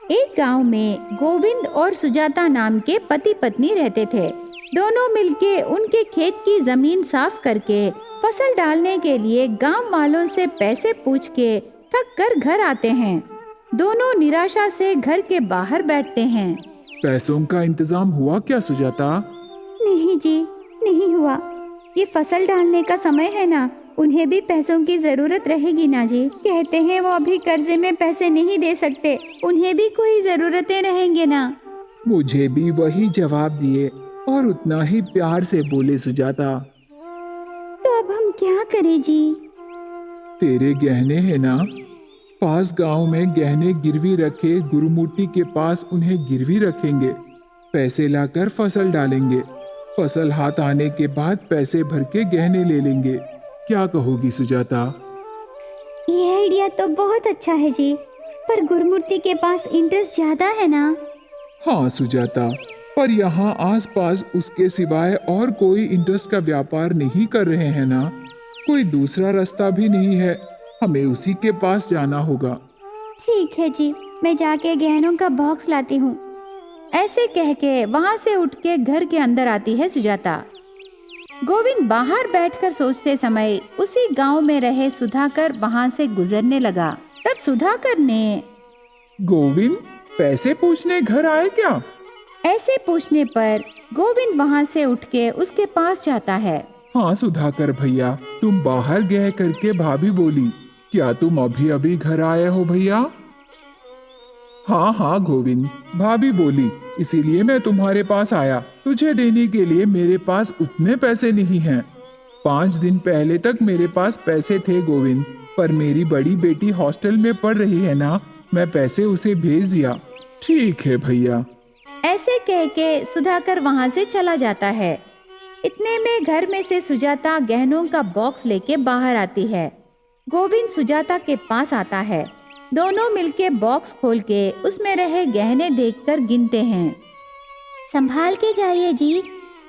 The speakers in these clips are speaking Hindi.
एक गांव में गोविंद और सुजाता नाम के पति पत्नी रहते थे। दोनों मिलके उनके खेत की जमीन साफ करके फसल डालने के लिए गांव वालों से पैसे पूछ के थक कर घर आते हैं। दोनों निराशा से घर के बाहर बैठते हैं। पैसों का इंतजाम हुआ क्या सुजाता? नहीं जी, नहीं हुआ। ये फसल डालने का समय है ना, उन्हें भी पैसों की जरूरत रहेगी ना जी। कहते हैं वो अभी कर्जे में पैसे नहीं दे सकते, उन्हें भी कोई जरूरतें रहेंगे ना। मुझे भी वही जवाब दिए और उतना ही प्यार से बोले सुजाता। तो अब हम क्या करें जी? तेरे गहने हैं ना, पास गांव में गहने गिरवी रखे गुरुमूर्ति के पास उन्हें गिरवी रखेंगे। पैसे लाकर फसल डालेंगे। फसल हाथ आने के बाद पैसे भर के गहने ले लेंगे। क्या कहोगी सुजाता? ये आइडिया तो बहुत अच्छा है जी, पर गुरुमूर्ति के पास इंटरेस्ट ज्यादा है ना। हाँ सुजाता, पर यहाँ आसपास उसके सिवाय और कोई इंटरेस्ट का व्यापार नहीं कर रहे हैं ना। कोई दूसरा रास्ता भी नहीं है, हमें उसी के पास जाना होगा। ठीक है जी, मैं जाके गहनों का बॉक्स लाती हूँ। ऐसे कह के वहाँ से उठ के घर के अंदर आती है सुजाता। गोविंद बाहर बैठकर सोचते समय उसी गांव में रहे सुधाकर वहाँ से गुजरने लगा। तब सुधाकर ने गोविंद, पैसे पूछने घर आए क्या? ऐसे पूछने पर गोविंद वहाँ से उठ के उसके पास जाता है। हाँ सुधाकर भैया, तुम बाहर गए करके भाभी बोली, क्या तुम अभी अभी घर आए हो भैया? हाँ हाँ गोविंद, भाभी बोली, इसीलिए मैं तुम्हारे पास आया। तुझे देने के लिए मेरे पास उतने पैसे नहीं हैं। 5 दिन पहले तक मेरे पास पैसे थे गोविंद, पर मेरी बड़ी बेटी हॉस्टल में पढ़ रही है ना, मैं पैसे उसे भेज दिया। ठीक है भैया। ऐसे कह के सुधाकर वहाँ से चला जाता है। इतने में घर में से सुजाता गहनों का बॉक्स लेके बाहर आती है। गोविंद सुजाता के पास आता है। दोनों मिलके बॉक्स खोल के उसमें रहे गहने देखकर गिनते हैं। संभाल के जाइए जी,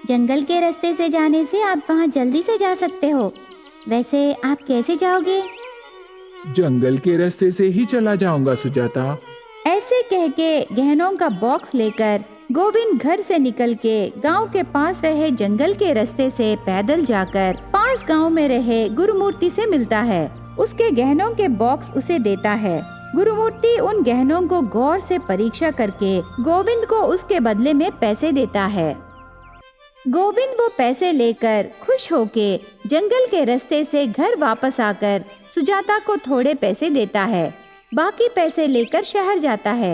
जंगल के रास्ते से जाने से आप वहाँ जल्दी से जा सकते हो। वैसे आप कैसे जाओगे? जंगल के रास्ते से ही चला जाऊंगा सुजाता। ऐसे कह के गहनों का बॉक्स लेकर गोविंद घर से निकल के गांव के पास रहे जंगल के रास्ते से पैदल जाकर पास गांव में रहे गुरुमूर्ति से मिलता है। उसके गहनों के बॉक्स उसे देता है। गुरुमूर्ति उन गहनों को गौर से परीक्षा करके गोविंद को उसके बदले में पैसे देता है। गोविंद वो पैसे लेकर खुश होके जंगल के रास्ते से घर वापस आकर सुजाता को थोड़े पैसे देता है। बाकी पैसे लेकर शहर जाता है।